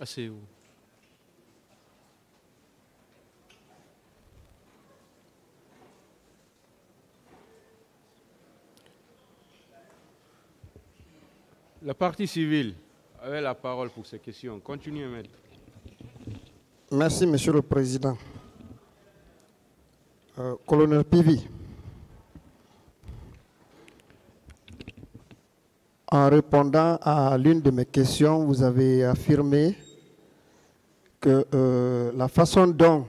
Asseyez-vous. La partie civile avait la parole pour ces questions. Continuez, maître. Merci, Monsieur le Président. Colonel Pivi, en répondant à l'une de mes questions, vous avez affirmé que la façon dont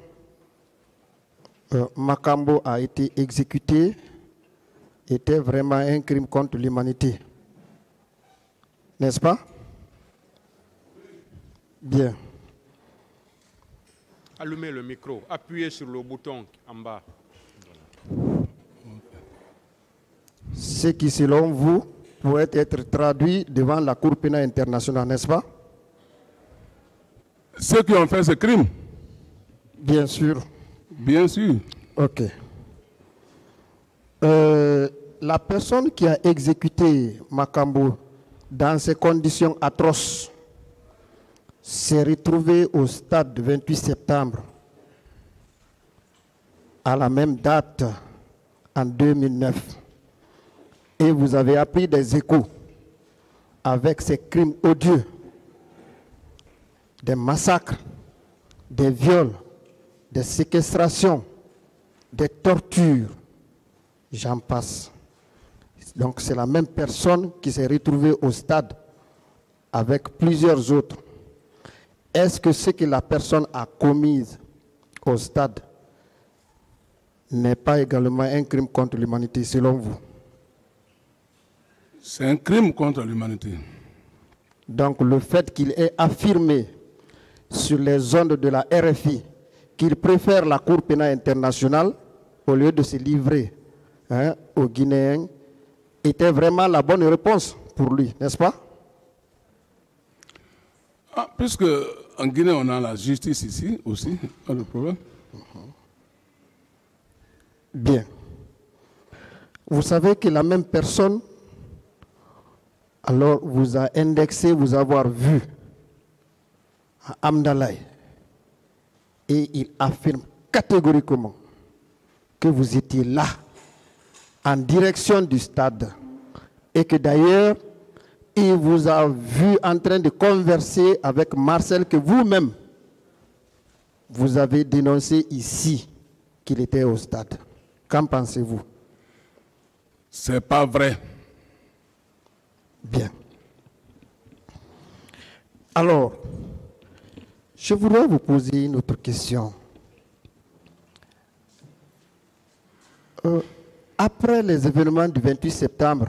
Makambo a été exécuté était vraiment un crime contre l'humanité. N'est-ce pas? Bien. Allumez le micro, appuyez sur le bouton en bas. Ce qui, selon vous, pourrait être traduit devant la Cour pénale internationale, n'est-ce pas? Ceux qui ont fait ce crime? Bien sûr. Bien sûr. Ok. La personne qui a exécuté Makambo dans ces conditions atroces s'est retrouvée au stade du 28 septembre à la même date en 2009. Et vous avez appris des échos avec ces crimes odieux, des massacres, des viols, des séquestrations, des tortures, j'en passe. Donc c'est la même personne qui s'est retrouvée au stade avec plusieurs autres. Est-ce que ce que la personne a commis au stade n'est pas également un crime contre l'humanité selon vous? C'est un crime contre l'humanité. Donc le fait qu'il ait affirmé sur les ondes de la RFI qu'il préfère la Cour pénale internationale au lieu de se livrer aux Guinéens était vraiment la bonne réponse pour lui, n'est-ce pas? Puisque en Guinée on a la justice ici aussi, pas de problème. Bien. Vous savez que la même personne alors vous a indexé, vous avoir vu à Amdalaï et il affirme catégoriquement que vous étiez là en direction du stade et que d'ailleurs il vous a vu en train de converser avec Marcel que vous-même vous avez dénoncé ici qu'il était au stade. Qu'en pensez-vous? C'est pas vrai. Bien. Alors, je voudrais vous poser une autre question. Après les événements du 28 septembre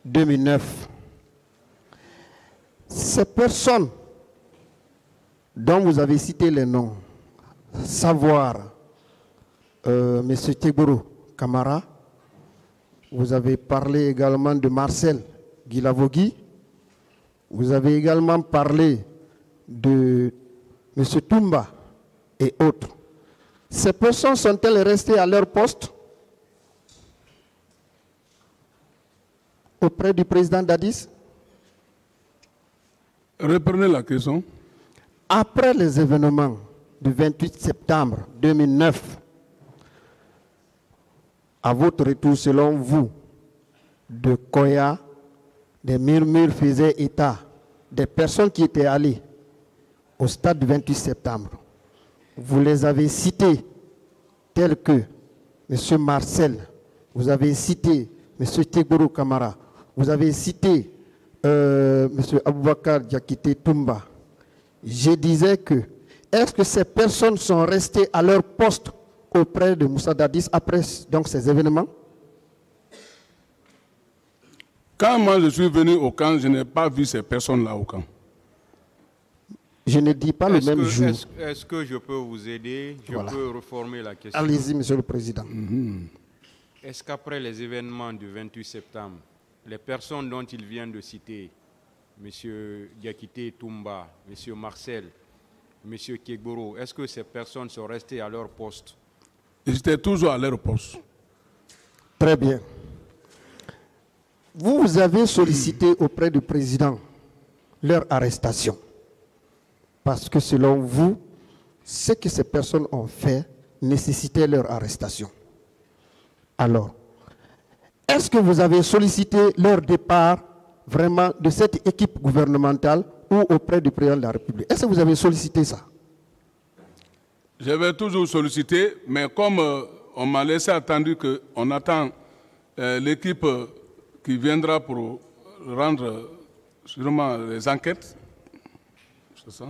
2009, ces personnes dont vous avez cité les noms, savoir M. Tegboro Camara, vous avez parlé également de Marcel Guilavogui, vous avez également parlé de M. Toumba et autres. Ces personnes sont-elles restées à leur poste auprès du président Dadis? Reprenez la question. Après les événements du 28 septembre 2009, à votre retour, selon vous, de Koya, des murmures faisaient état des personnes qui étaient allées au stade du 28 septembre. Vous les avez cités tels que M. Marcel, vous avez cité M. Tegboro Camara, vous avez cité M. Aboubakar Diakité Toumba. Je disais que, est-ce que ces personnes sont restées à leur poste auprès de Moussa Dadis après donc, ces événements? Quand moi je suis venu au camp, je n'ai pas vu ces personnes-là au camp. Je ne dis pas le même jour. Est-ce que je peux vous aider? Je peux reformer la question. Allez-y, Monsieur le Président. Est-ce qu'après les événements du 28 septembre, les personnes dont il vient de citer, M. Diakité Toumba, M. Marcel, M. Kegboro, est-ce que ces personnes sont restées à leur poste? Ils étaient toujours à leur poste. Très bien. Vous avez sollicité auprès du président leur arrestation. parce que selon vous, ce que ces personnes ont fait nécessitait leur arrestation. Alors, est-ce que vous avez sollicité leur départ vraiment de cette équipe gouvernementale ou auprès du président de la République? Est-ce que vous avez sollicité ça? J'avais toujours sollicité, mais comme on m'a laissé attendre qu'on attend l'équipe qui viendra pour rendre sûrement les enquêtes, c'est ça?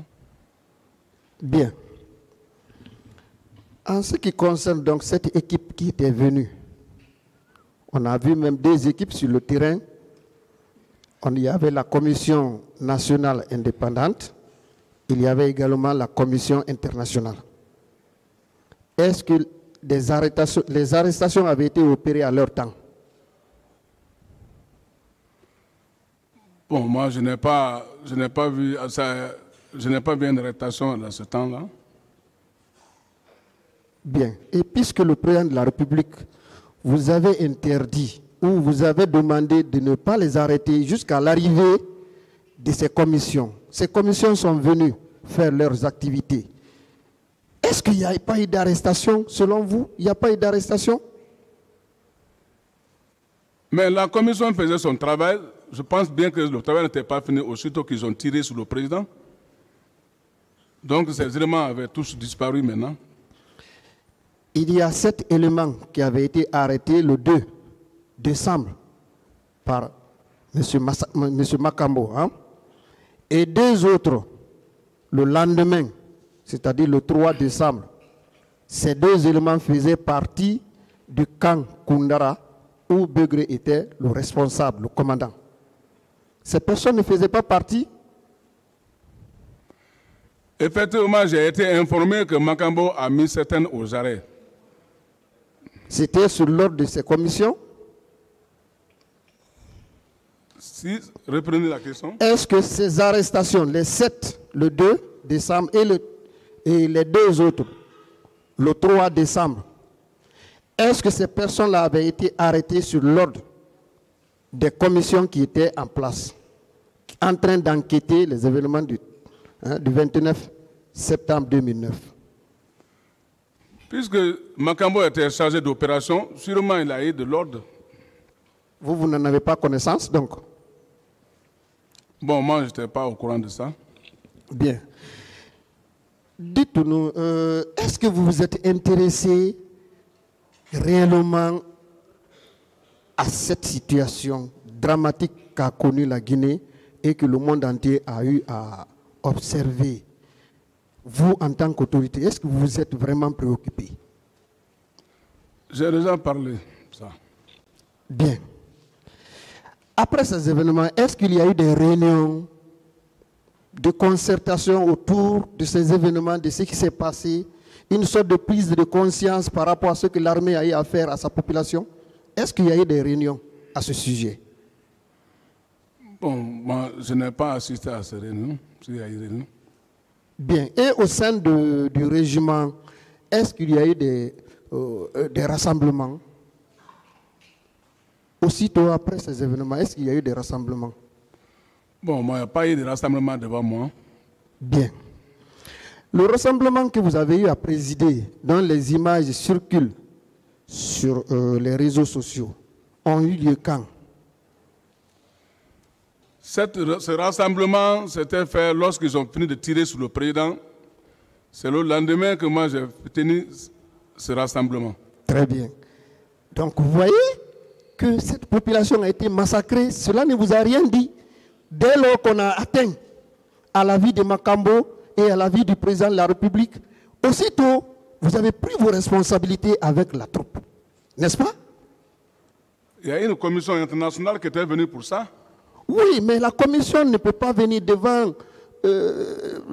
Bien. En ce qui concerne donc cette équipe qui était venue, on a vu même des équipes sur le terrain. Il y avait la commission nationale indépendante, il y avait également la commission internationale. Est-ce que les arrestations avaient été opérées à leur temps? Bon, moi, je n'ai pas vu ça, je n'ai pas vu une arrestation dans ce temps-là. Bien. Et puisque le président de la République vous avait interdit ou vous avez demandé de ne pas les arrêter jusqu'à l'arrivée de ces commissions sont venues faire leurs activités. Est-ce qu'il n'y a pas eu d'arrestation selon vous? Il n'y a pas eu d'arrestation? Mais la commission faisait son travail. Je pense bien que le travail n'était pas fini aussitôt qu'ils ont tiré sur le président. Donc ces éléments avaient tous disparu maintenant. Il y a 7 éléments qui avaient été arrêtés le 2 décembre par M. Makambo. Et 2 autres le lendemain, c'est-à-dire le 3 décembre. Ces 2 éléments faisaient partie du camp Koundara où Begré était le responsable, le commandant. Ces personnes ne faisaient pas partie. Effectivement, j'ai été informé que Makambo a mis certaines aux arrêts. C'était sur l'ordre de ces commissions? Si, reprenez la question. Est-ce que ces arrestations, les 7, le 2 décembre et les 2 autres, le 3 décembre, est-ce que ces personnes-là avaient été arrêtées sur l'ordre des commissions qui étaient en place, en train d'enquêter les événements du 29 septembre 2009? Puisque Makambo était chargé d'opération, sûrement il a eu de l'ordre. Vous n'en avez pas connaissance, donc? Bon, moi, je n'étais pas au courant de ça. Bien. Dites-nous, est-ce que vous vous êtes intéressé réellement à cette situation dramatique qu'a connue la Guinée et que le monde entier a eu à observer? Vous, en tant qu'autorité, est-ce que vous vous êtes vraiment préoccupé? J'ai déjà parlé de ça. Bien. Après ces événements, est-ce qu'il y a eu des réunions de concertation autour de ces événements, de ce qui s'est passé, une sorte de prise de conscience par rapport à ce que l'armée a eu à faire à sa population? Est-ce qu'il y a eu des réunions à ce sujet? Bon, moi, je n'ai pas assisté à ces réunions, s'il y a eu des réunions. Bien. Et au sein du régiment, est-ce qu'il y a eu des rassemblements? Aussitôt après ces événements, est-ce qu'il y a eu des rassemblements? Bon, moi, il n'y a pas eu de rassemblement devant moi. Bien. Le rassemblement que vous avez eu à présider, dont les images circulent sur les réseaux sociaux, ont eu lieu quand? Ce rassemblement s'était fait lorsqu'ils ont fini de tirer sur le président. C'est le lendemain que moi j'ai tenu ce rassemblement. Très bien. Donc vous voyez que cette population a été massacrée. Cela ne vous a rien dit. Dès lors qu'on a atteint à la vie de Makambo et à la vie du président de la République, aussitôt vous avez pris vos responsabilités avec la troupe. N'est-ce pas? Il y a une commission internationale qui était venue pour ça. Oui, mais la commission ne peut pas venir devant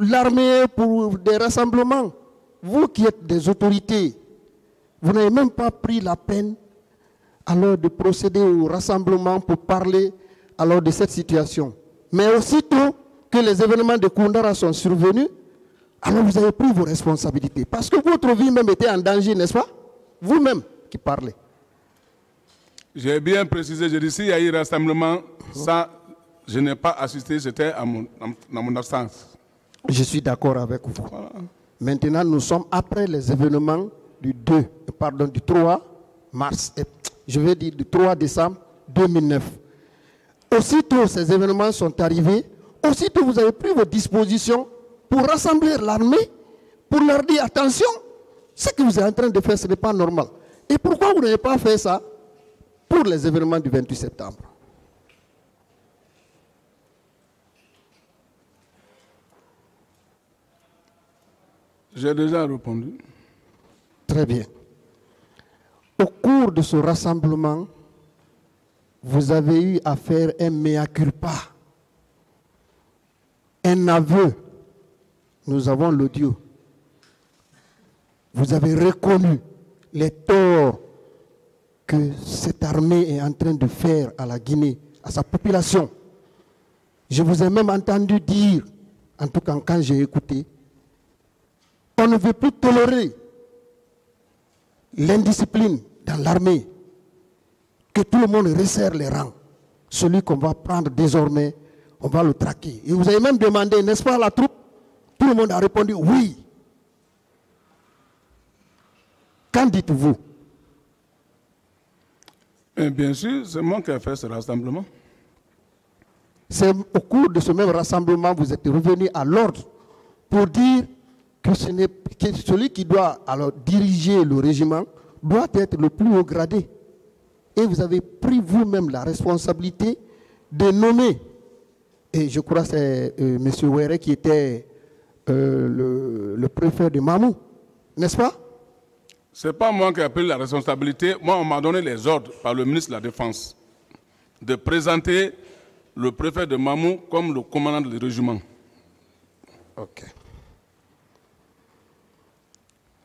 l'armée pour des rassemblements. Vous qui êtes des autorités, vous n'avez même pas pris la peine alors de procéder au rassemblement pour parler alors de cette situation. Mais aussitôt que les événements de Koundara sont survenus, alors vous avez pris vos responsabilités. Parce que votre vie même était en danger, n'est-ce pas? Vous-même qui parlez. J'ai bien précisé, j'ai dit, s'il y a eu rassemblement, ça, je n'ai pas assisté, j'étais dans mon absence. Je suis d'accord avec vous. Voilà. Maintenant, nous sommes après les événements du 3 mars, je vais dire du 3 décembre 2009. Aussitôt ces événements sont arrivés, aussitôt vous avez pris vos dispositions pour rassembler l'armée, pour leur dire attention, ce que vous êtes en train de faire, ce n'est pas normal. Et pourquoi vous n'avez pas fait ça pour les événements du 28 septembre? J'ai déjà répondu. Très bien. Au cours de ce rassemblement, vous avez eu à faire un mea culpa, un aveu. Nous avons l'audio. Vous avez reconnu les torts que cette armée est en train de faire à la Guinée, à sa population. Je vous ai même entendu dire, en tout cas quand j'ai écouté, on ne veut plus tolérer l'indiscipline dans l'armée, que tout le monde resserre les rangs. Celui qu'on va prendre désormais, on va le traquer. Et vous avez même demandé, n'est-ce pas, la troupe? Tout le monde a répondu oui. Qu'en dites-vous? Bien sûr, c'est moi qui ai fait ce rassemblement. C'est au cours de ce même rassemblement, vous êtes revenu à l'ordre pour dire que celui qui doit alors diriger le régiment doit être le plus haut gradé. Et vous avez pris vous-même la responsabilité de nommer, et je crois que c'est M. Ouéré qui était le préfet de Mamou, n'est-ce pas? Ce n'est pas moi qui ai pris la responsabilité. Moi, on m'a donné les ordres par le ministre de la Défense de présenter le préfet de Mamou comme le commandant du régiment. Ok.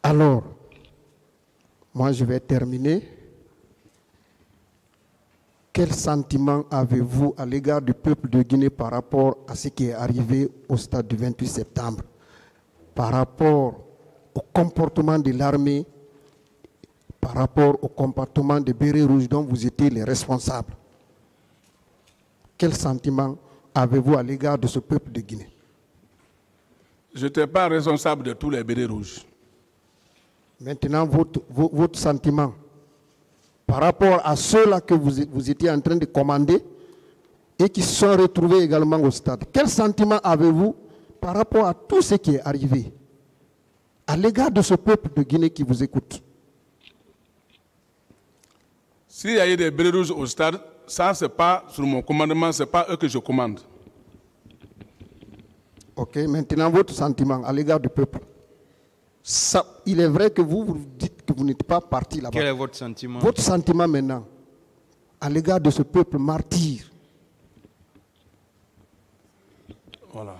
Alors, moi je vais terminer. Quel sentiment avez-vous à l'égard du peuple de Guinée par rapport à ce qui est arrivé au stade du 28 septembre, par rapport au comportement de l'armée, par rapport au comportement des bérets rouges dont vous étiez les responsables? Quel sentiment avez-vous à l'égard de ce peuple de Guinée? Je n'étais pas responsable de tous les bérets rouges. Maintenant, votre sentiment par rapport à ceux-là que vous étiez en train de commander et qui se sont retrouvés également au stade. Quel sentiment avez-vous par rapport à tout ce qui est arrivé à l'égard de ce peuple de Guinée qui vous écoute? S'il y a eu des bérets rouges au stade, ça, ce n'est pas sur mon commandement, ce n'est pas eux que je commande. Ok, maintenant votre sentiment à l'égard du peuple. Ça, il est vrai que vous dites que vous n'êtes pas parti là-bas. Quel est votre sentiment? Votre sentiment maintenant à l'égard de ce peuple martyr. Voilà.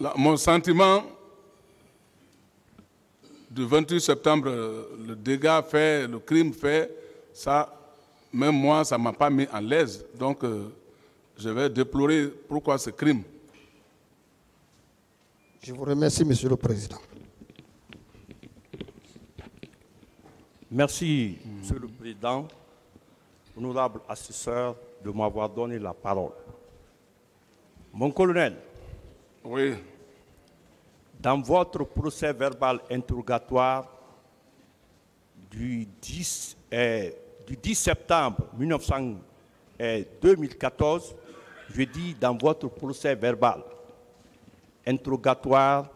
Là, mon sentiment du 28 septembre, le dégât fait, le crime fait, ça, même moi, ça ne m'a pas mis à l'aise. Donc, je vais déplorer pourquoi ce crime. Je vous remercie, Monsieur le Président. Merci, Monsieur le Président, honorable assesseur, de m'avoir donné la parole. Mon colonel, Oui. dans votre procès verbal interrogatoire du 10 septembre 2014, je dis dans votre procès verbal interrogatoire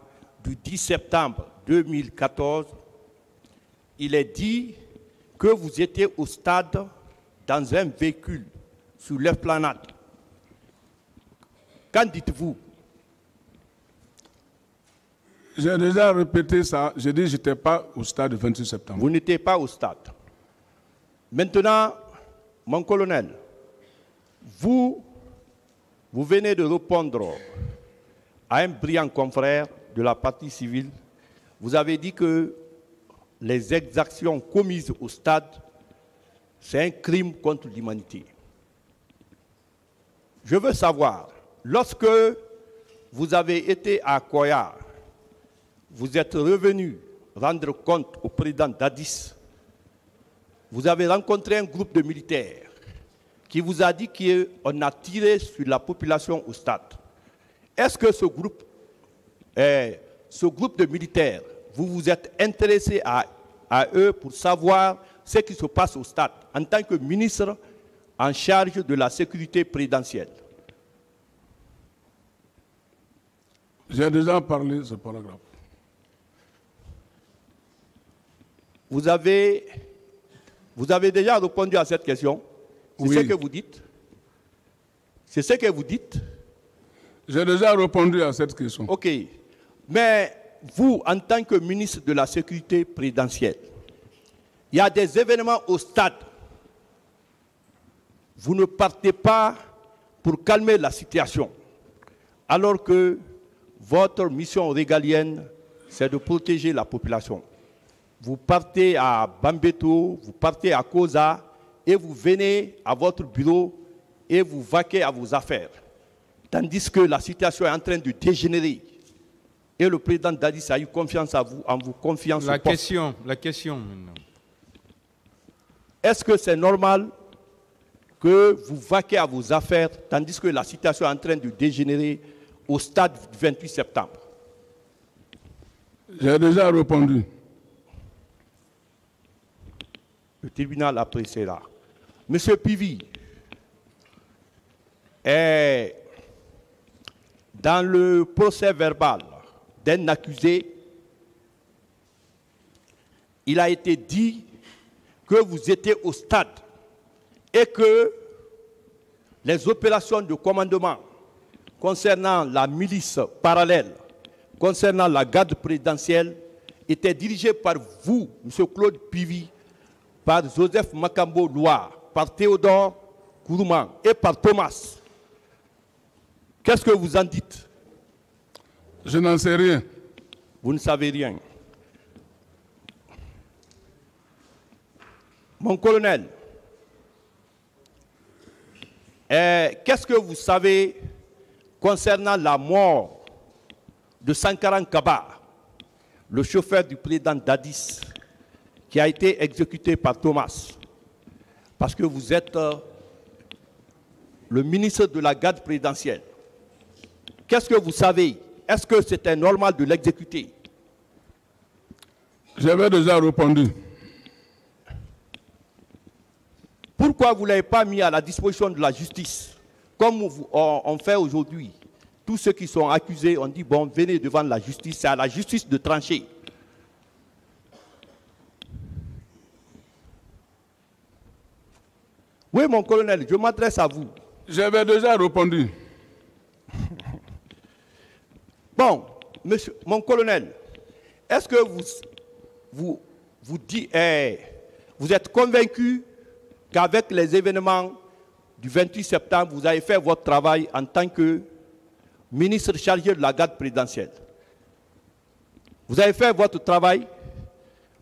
du 10 septembre 2014, il est dit que vous étiez au stade dans un véhicule sur l'esplanade. Qu'en dites-vous? J'ai déjà répété ça. J'ai dit que je n'étais pas au stade du 28 septembre. Vous n'étiez pas au stade. Maintenant, mon colonel, vous venez de répondre à un brillant confrère de la partie civile. Vous avez dit que les exactions commises au stade, c'est un crime contre l'humanité. Je veux savoir, lorsque vous avez été à Koya, vous êtes revenu rendre compte au président d'Addis, vous avez rencontré un groupe de militaires qui vous a dit qu'on a tiré sur la population au stade. Est-ce que ce groupe ce groupe de militaires, vous vous êtes intéressé à eux pour savoir ce qui se passe au stade en tant que ministre en charge de la sécurité présidentielle. J'ai déjà parlé de ce paragraphe. Vous avez déjà répondu à cette question. C'est ce que vous dites. C'est ce que vous dites. J'ai déjà répondu à cette question. OK. Mais vous, en tant que ministre de la Sécurité présidentielle, il y a des événements au stade. Vous ne partez pas pour calmer la situation, alors que votre mission régalienne, c'est de protéger la population. Vous partez à Bambeto, vous partez à Koza, et vous venez à votre bureau et vous vaquez à vos affaires. Tandis que la situation est en train de dégénérer. Et le président Dadis a eu confiance à vous, en vous confiant la question maintenant. Est-ce que c'est normal que vous vaquez à vos affaires tandis que la situation est en train de dégénérer au stade du 28 septembre? J'ai déjà répondu. Le tribunal appréciera. Monsieur Pivi, dans le procès verbal d'un accusé, il a été dit que vous étiez au stade et que les opérations de commandement concernant la milice parallèle, concernant la garde présidentielle, étaient dirigées par vous, M. Claude Pivi, par Joseph Makambo Loire, par Théodore Kourouman et par Thomas. Qu'est-ce que vous en dites? Je n'en sais rien. Vous ne savez rien. Mon colonel, qu'est-ce que vous savez concernant la mort de Sankaran Kaba, le chauffeur du président Dadis, qui a été exécuté par Thomas? Parce que vous êtes le ministre de la garde présidentielle. Qu'est-ce que vous savez? Est-ce que c'était normal de l'exécuter? J'avais déjà répondu. Pourquoi vous ne l'avez pas mis à la disposition de la justice, comme on fait aujourd'hui? Tous ceux qui sont accusés, on dit, bon, venez devant la justice, c'est à la justice de trancher. Oui, mon colonel, je m'adresse à vous. J'avais déjà répondu. Bon, monsieur, mon colonel, est-ce que vous êtes convaincu qu'avec les événements du 28 septembre, vous avez fait votre travail en tant que ministre chargé de la garde présidentielle? Vous avez fait votre travail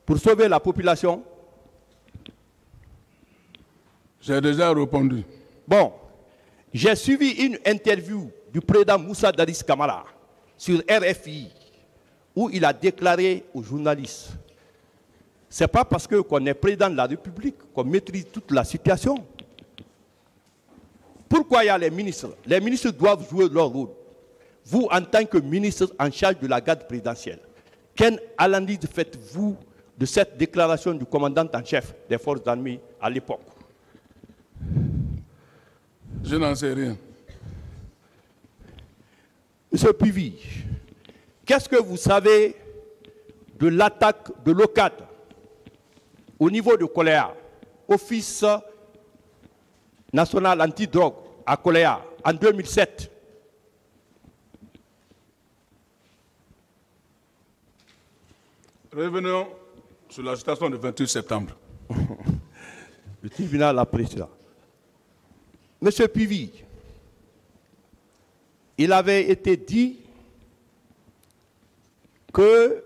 pour sauver la population? J'ai déjà répondu. Bon, j'ai suivi une interview du président Moussa Dadis Camara sur RFI où il a déclaré aux journalistes: ce n'est pas parce qu'on est président de la République qu'on maîtrise toute la situation. Pourquoi il y a les ministres? Les ministres doivent jouer leur rôle. Vous, en tant que ministre en charge de la garde présidentielle, quelle analyse faites-vous de cette déclaration du commandant en chef des forces armées à l'époque? Je n'en sais rien. Monsieur Pivi, qu'est-ce que vous savez de l'attaque de l'OCAD au niveau de Koléa, Office national antidrogue à Koléa, en 2007? Revenons sur la situation du 28 septembre. Le tribunal apprécie cela. Monsieur Pivi, il avait été dit que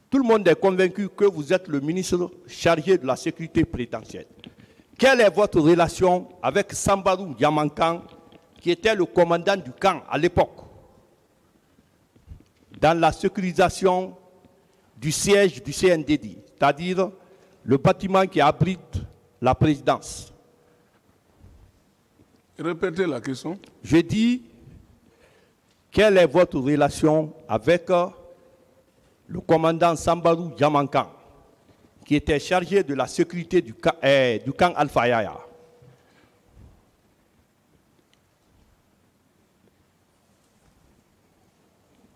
tout le monde est convaincu que vous êtes le ministre chargé de la sécurité présidentielle. Quelle est votre relation avec Sambarou Yamankan, qui était le commandant du camp à l'époque, dans la sécurisation du siège du CNDD, c'est-à-dire le bâtiment qui abrite la présidence? Répétez la question. Je dis, quelle est votre relation avec le commandant Sambarou Yamankan, qui était chargé de la sécurité du camp Alpha Yaya?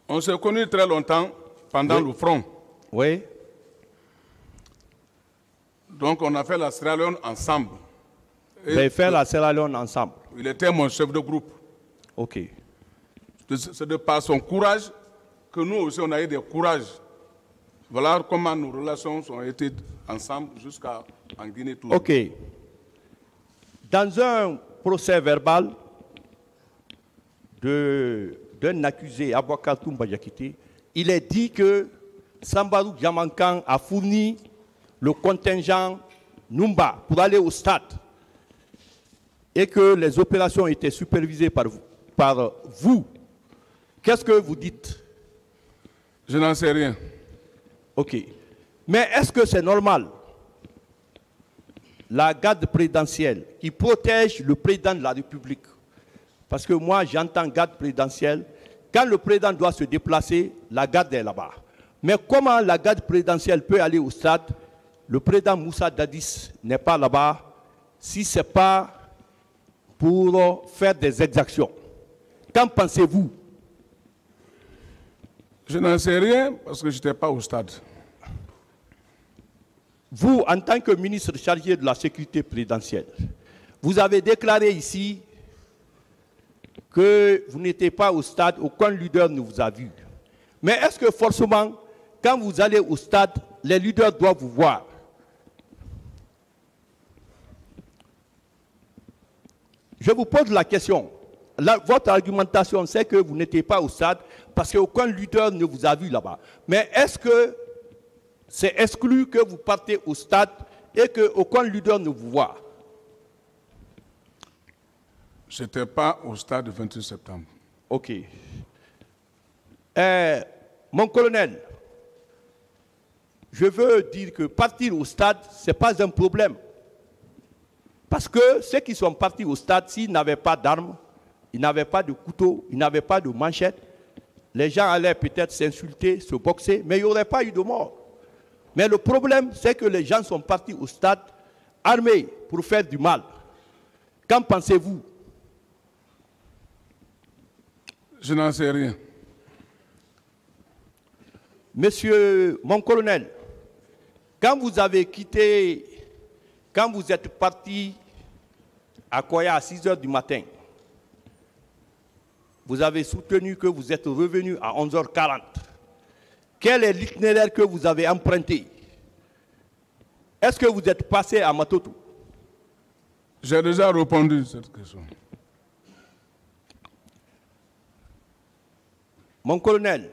On s'est connus très longtemps pendant le front. Oui. Donc on a fait la Sierra Leone ensemble. Vous avez fait la Sierra Leone ensemble? Il était mon chef de groupe. Ok. C'est de par son courage que nous aussi on a eu des courages. Voilà comment nos relations ont été ensemble jusqu'à en Guinée. Tout. Ok. Dans un procès verbal d'un accusé, Aboubakar Toumba Diakité, il est dit que Sambarou Yamankan a fourni le contingent Numba pour aller au stade et que les opérations étaient supervisées par vous. Qu'est-ce que vous dites? Je n'en sais rien. Ok. Mais est-ce que c'est normal, la garde présidentielle qui protège le président de la République? Parce que moi, j'entends garde présidentielle. Quand le président doit se déplacer, la garde est là-bas. Mais comment la garde présidentielle peut aller au stade? Le président Moussa Dadis n'est pas là-bas si ce n'est pas pour faire des exactions. Qu'en pensez-vous? Je n'en sais rien parce que je n'étais pas au stade. Vous, en tant que ministre chargé de la sécurité présidentielle, vous avez déclaré ici que vous n'étiez pas au stade, aucun leader ne vous a vu. Mais est-ce que forcément, quand vous allez au stade, les leaders doivent vous voir? Je vous pose la question. Votre argumentation, c'est que vous n'étiez pas au stade parce qu'aucun leader ne vous a vu là-bas. Mais est-ce que c'est exclu que vous partez au stade et qu'aucun leader ne vous voit? Je n'étais pas au stade du 28 septembre. Ok. Mon colonel, je veux dire que partir au stade, ce n'est pas un problème. Parce que ceux qui sont partis au stade, s'ils n'avaient pas d'armes, ils n'avaient pas de couteau, ils n'avaient pas de manchette, les gens allaient peut-être s'insulter, se boxer, mais il n'y aurait pas eu de mort. Mais le problème, c'est que les gens sont partis au stade armés pour faire du mal. Qu'en pensez-vous? Je n'en sais rien. Monsieur mon colonel, quand vous avez quitté, quand vous êtes parti à Koya à 6 h du matin, vous avez soutenu que vous êtes revenu à 11h40. Quel est l'itinéraire que vous avez emprunté? Est-ce que vous êtes passé à Matoto? J'ai déjà répondu à cette question. Mon colonel,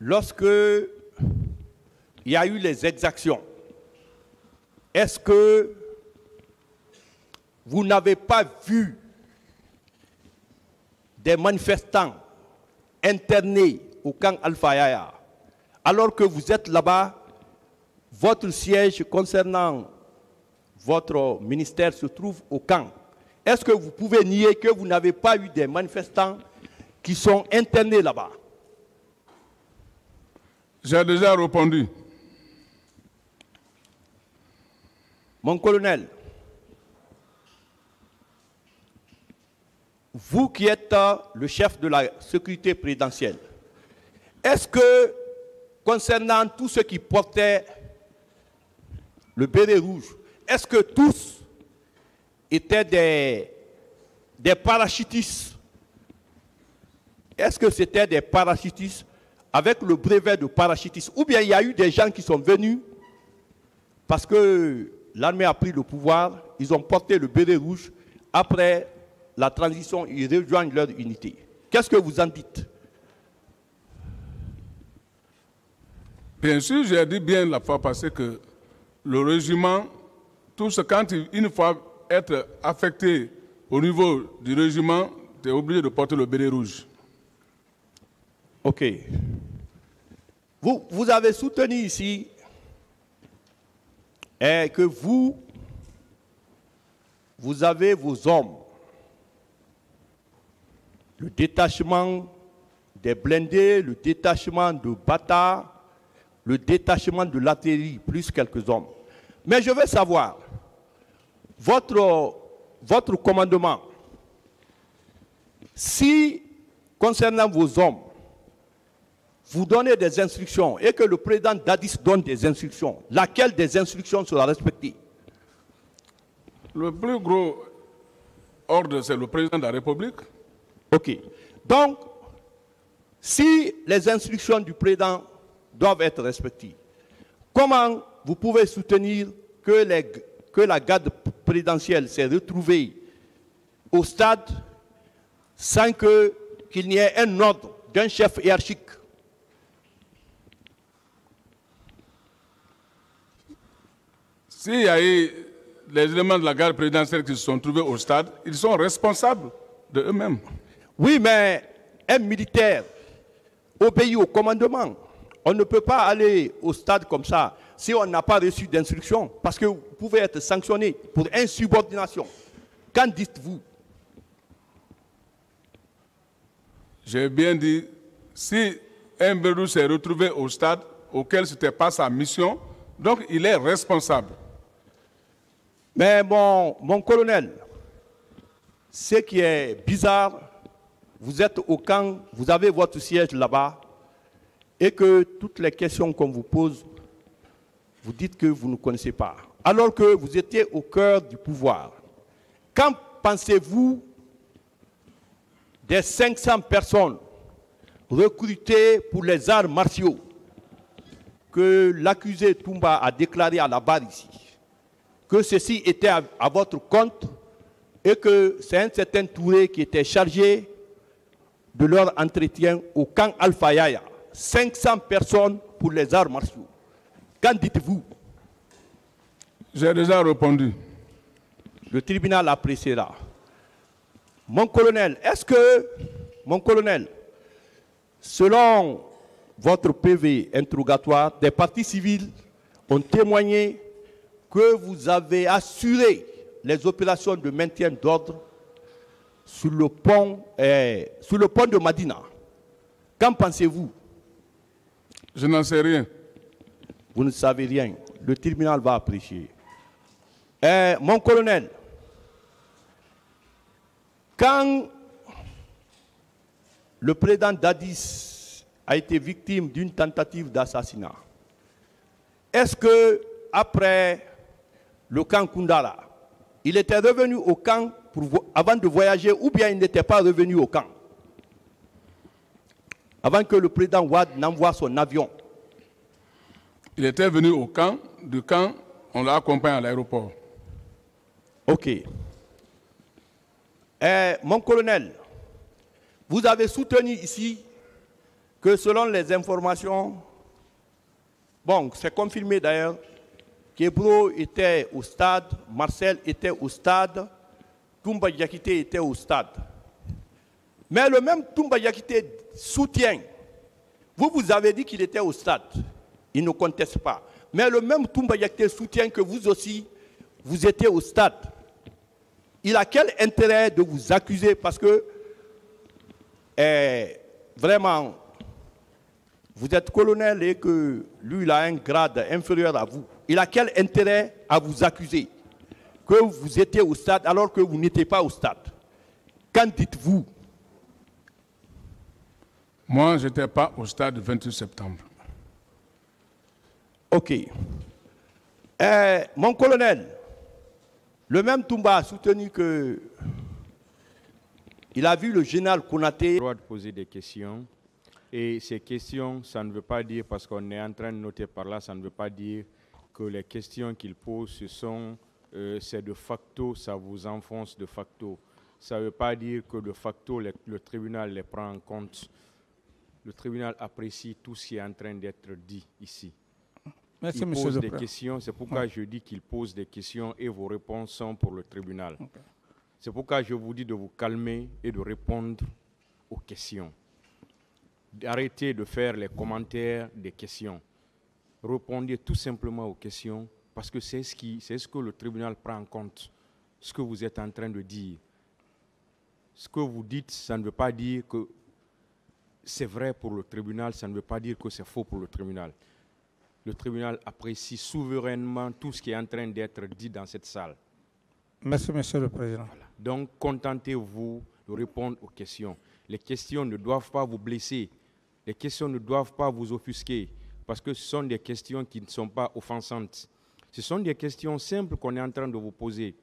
lorsque il y a eu les exactions, est-ce que vous n'avez pas vu des manifestants internés au camp Alpha Yaya, alors que vous êtes là-bas, votre siège concernant votre ministère se trouve au camp? Est-ce que vous pouvez nier que vous n'avez pas eu des manifestants qui sont internés là-bas? J'ai déjà répondu. Mon colonel, vous qui êtes le chef de la sécurité présidentielle, est-ce que, concernant tous ceux qui portaient le béret rouge, est-ce que tous étaient des parachutistes? Est-ce que c'était des parachutistes avec le brevet de parachutiste? Ou bien il y a eu des gens qui sont venus parce que l'armée a pris le pouvoir, ils ont porté le béret rouge, après la transition, ils rejoignent leur unité. Qu'est-ce que vous en dites? Bien sûr, j'ai dit bien la fois passée que le régiment, tout ce quand une fois être affecté au niveau du régiment, tu es obligé de porter le béret rouge. Ok. Vous avez soutenu ici que vous avez vos hommes le détachement des blindés, le détachement de Bata, le détachement de l'artillerie, plus quelques hommes. Mais je veux savoir, votre commandement, si, concernant vos hommes, vous donnez des instructions et que le président Dadis donne des instructions, laquelle des instructions sera respectée? Le plus gros ordre, c'est le président de la République. Ok. Donc, si les instructions du président doivent être respectées, comment vous pouvez soutenir que la garde présidentielle s'est retrouvée au stade sans qu'il n'y ait un ordre d'un chef hiérarchique? S'il y a eu les éléments de la garde présidentielle qui se sont trouvés au stade, ils sont responsables de eux-mêmes. Oui, mais un militaire obéit au commandement. On ne peut pas aller au stade comme ça si on n'a pas reçu d'instruction, parce que vous pouvez être sanctionné pour insubordination. Qu'en dites-vous? J'ai bien dit, si un Bédou s'est retrouvé au stade auquel ce n'était pas sa mission, donc il est responsable. Mais mon colonel, ce qui est bizarre, vous êtes au camp, vous avez votre siège là-bas, et que toutes les questions qu'on vous pose, vous dites que vous ne connaissez pas, alors que vous étiez au cœur du pouvoir. Qu'en pensez-vous des 500 personnes recrutées pour les arts martiaux que l'accusé Toumba a déclaré à la barre ici? Que ceci était à votre compte et que c'est un certain Touré qui était chargé de leur entretien au camp Alpha Yaya. 500 personnes pour les arts martiaux. Qu'en dites-vous? J'ai déjà répondu. Le tribunal appréciera. Mon colonel, selon votre PV interrogatoire, des parties civiles ont témoigné que vous avez assuré les opérations de maintien d'ordre sur le pont de Madina. Qu'en pensez-vous? Je n'en sais rien. Vous ne savez rien. Le tribunal va apprécier. Mon colonel, quand le président Dadis a été victime d'une tentative d'assassinat, est-ce que après le camp Koundala, il était revenu au camp avant de voyager ou bien il n'était pas revenu au camp avant que le président Ouad n'envoie son avion? Il était venu au camp. Du camp, on l'a accompagné à l'aéroport. Ok. Mon colonel, vous avez soutenu ici que selon les informations, bon, c'est confirmé d'ailleurs, Kebro était au stade, Marcel était au stade, Toumba Diakité était au stade. Mais le même Toumba Diakité soutient. Vous avez dit qu'il était au stade. Il ne conteste pas. Mais le même Toumba Diakité soutient que vous aussi, vous étiez au stade. Il a quel intérêt de vous accuser parce que vraiment, vous êtes colonel et que lui, il a un grade inférieur à vous. Il a quel intérêt à vous accuser que vous étiez au stade alors que vous n'étiez pas au stade? Qu'en dites-vous? Moi, je n'étais pas au stade du 28 septembre. Ok. Mon colonel, le même Toumba a soutenu que il a vu le général Konaté. Le droit de poser des questions. Et ces questions, ça ne veut pas dire, parce qu'on est en train de noter par là, ça ne veut pas dire que les questions qu'il pose, c'est de facto, ça vous enfonce de facto. Ça ne veut pas dire que de facto, le tribunal les prend en compte. Le tribunal apprécie tout ce qui est en train d'être dit ici. Merci, il monsieur pose le des Président. questions, c'est pourquoi je dis qu'il pose des questions et vos réponses sont pour le tribunal. Okay. C'est pourquoi je vous dis de vous calmer et de répondre aux questions. Arrêtez de faire les commentaires des questions. Répondez tout simplement aux questions parce que c'est ce que le tribunal prend en compte, ce que vous êtes en train de dire. Ce que vous dites, ça ne veut pas dire que c'est vrai pour le tribunal, ça ne veut pas dire que c'est faux pour le tribunal. Le tribunal apprécie souverainement tout ce qui est en train d'être dit dans cette salle. Merci, Monsieur le Président. Voilà. Donc, contentez-vous de répondre aux questions. Les questions ne doivent pas vous blesser. Les questions ne doivent pas vous offusquer, parce que ce sont des questions qui ne sont pas offensantes. Ce sont des questions simples qu'on est en train de vous poser.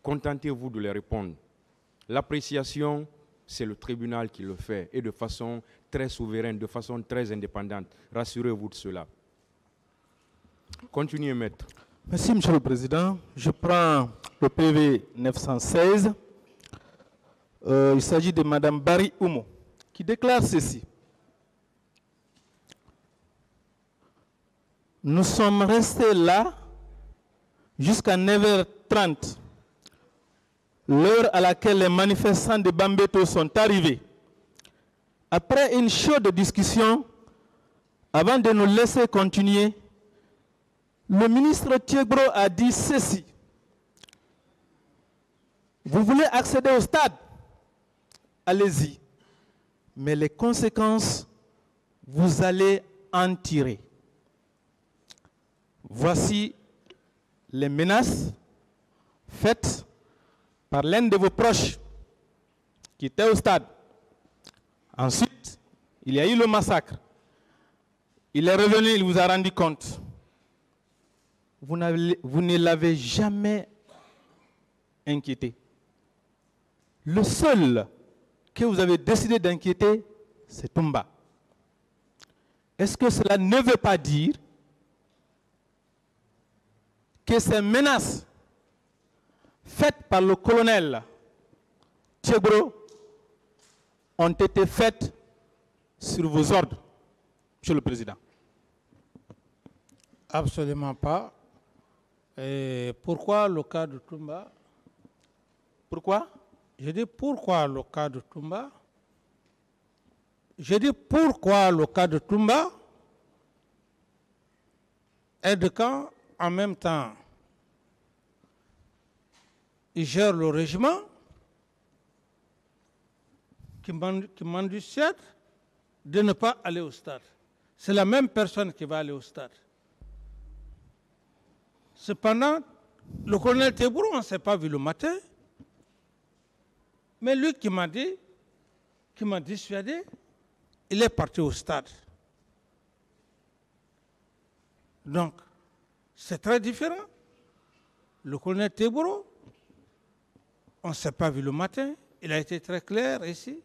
Contentez-vous de les répondre. L'appréciation, c'est le tribunal qui le fait, et de façon très souveraine, de façon très indépendante. Rassurez-vous de cela. Continuez, maître. Merci, Monsieur le Président. Je prends le PV 916. Il s'agit de Mme Barry Oumo, qui déclare ceci. Nous sommes restés là jusqu'à 9h30, l'heure à laquelle les manifestants de Bambeto sont arrivés. Après une chaude discussion, avant de nous laisser continuer, le ministre Thiegro a dit ceci. Vous voulez accéder au stade? Allez-y. Mais les conséquences, vous allez en tirer. Voici les menaces faites par l'un de vos proches qui était au stade. Ensuite, il y a eu le massacre. Il est revenu, il vous a rendu compte. Vous ne l'avez jamais inquiété. Le seul que vous avez décidé d'inquiéter, c'est Toumba. Est-ce que cela ne veut pas dire que ces menaces faites par le colonel Thiegro ont été faites sur vos ordres, Monsieur le Président? Absolument pas. Et pourquoi le cas de Toumba? Pourquoi? Je dis pourquoi le cas de Toumba? Je dis pourquoi le cas de Toumba est de camp en même temps. Il gère le régiment qui m'enduciate de ne pas aller au stade. C'est la même personne qui va aller au stade. Cependant, le colonel Thiegro, on ne s'est pas vu le matin. Mais lui qui m'a dissuadé, il est parti au stade. Donc, c'est très différent. Le colonel Thiegro, on ne s'est pas vu le matin. Il a été très clair ici.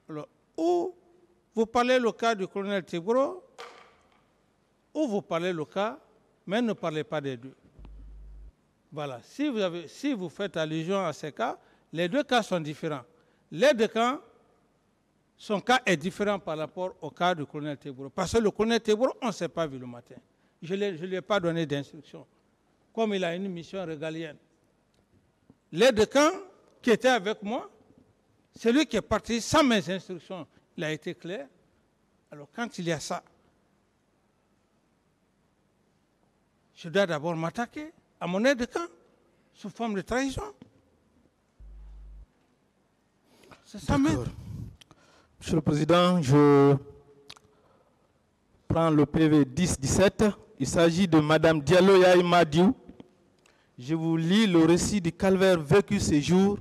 Alors, ou vous parlez le cas du colonel Thiegro, ou vous parlez le cas, mais ne parlez pas des deux. Voilà. Si vous faites allusion à ces cas, les deux cas sont différents. Les deux cas, son cas est différent par rapport au cas du colonel Thiegro. Parce que le colonel Thiegro, on ne s'est pas vu le matin. Je ne lui ai pas donné d'instruction. Comme il a une mission régalienne. Les deux camps qui étaient avec moi, celui qui est parti sans mes instructions, il a été clair. Alors quand il y a ça, je dois d'abord m'attaquer à mon aide de camp sous forme de trahison. C'est ça même. Monsieur le Président, je prends le PV 10-17. Il s'agit de Mme Diallo Yaye Madiou. Je vous lis le récit du calvaire vécu ces jours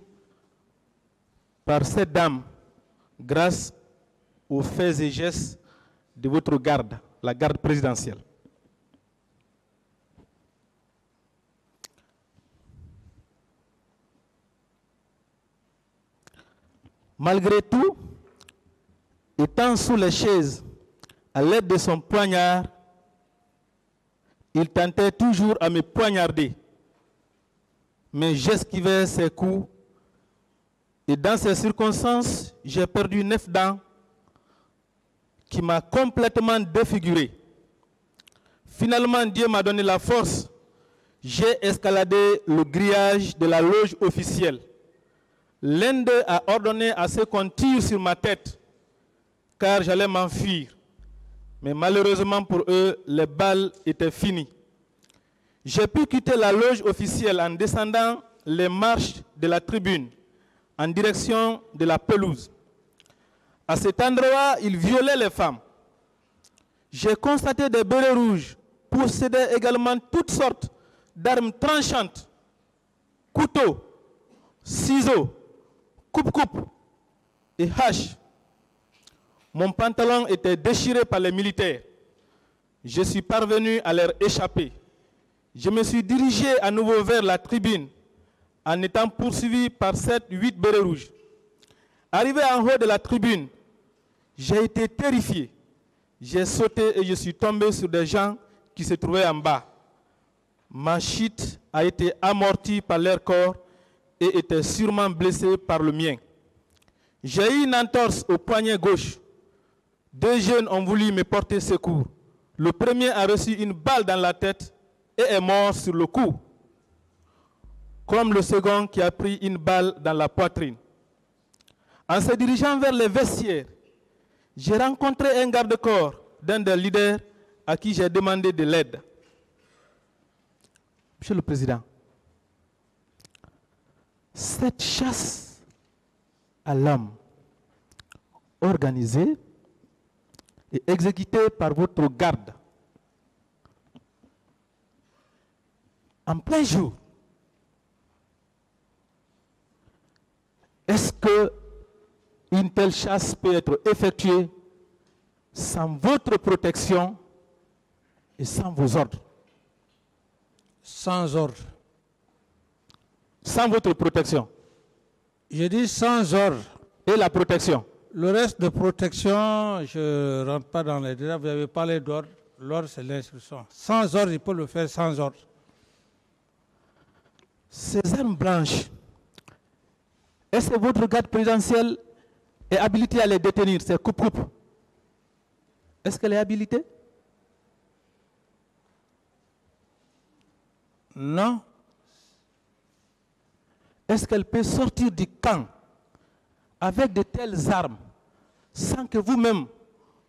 par cette dame grâce aux faits et gestes de votre garde, la garde présidentielle. Malgré tout, étant sous les chaises, à l'aide de son poignard, il tentait toujours à me poignarder. Mais j'esquivais ses coups et dans ces circonstances, j'ai perdu 9 dents qui m'a complètement défiguré. Finalement, Dieu m'a donné la force. J'ai escaladé le grillage de la loge officielle. L'un d'eux a ordonné à ceux qu'on tire sur ma tête, car j'allais m'enfuir. Mais malheureusement pour eux, les balles étaient finies. J'ai pu quitter la loge officielle en descendant les marches de la tribune en direction de la pelouse. À cet endroit, il violait les femmes. J'ai constaté des bérets rouges possédaient également toutes sortes d'armes tranchantes, couteaux, ciseaux, coupe-coupe et haches. Mon pantalon était déchiré par les militaires. Je suis parvenu à leur échapper. Je me suis dirigé à nouveau vers la tribune en étant poursuivi par 7-8 bérets rouges. Arrivé en haut de la tribune, j'ai été terrifié. J'ai sauté et je suis tombé sur des gens qui se trouvaient en bas. Ma chute a été amortie par leur corps et était sûrement blessée par le mien. J'ai eu une entorse au poignet gauche. 2 jeunes ont voulu me porter secours. Le premier a reçu une balle dans la tête et est mort sur le coup, comme le second qui a pris une balle dans la poitrine. En se dirigeant vers les vestiaires, j'ai rencontré un garde-corps d'un des leaders à qui j'ai demandé de l'aide. Monsieur le Président, cette chasse à l'homme organisée et exécutée par votre garde en plein jour, est-ce qu'une telle chasse peut être effectuée sans votre protection et sans vos ordres? Sans ordre. Sans votre protection. Je dis sans ordre. Et la protection? Le reste de protection, je ne rentre pas dans les détails. Vous avez parlé d'ordre. L'ordre, c'est l'instruction. Sans ordre, il peut le faire sans ordre. Ces armes blanches, est-ce que votre garde présidentielle est habilitée à les détenir, ces coupe-coupe? Est-ce qu'elle est habilitée? Non. Est-ce qu'elle peut sortir du camp avec de telles armes sans que vous-même,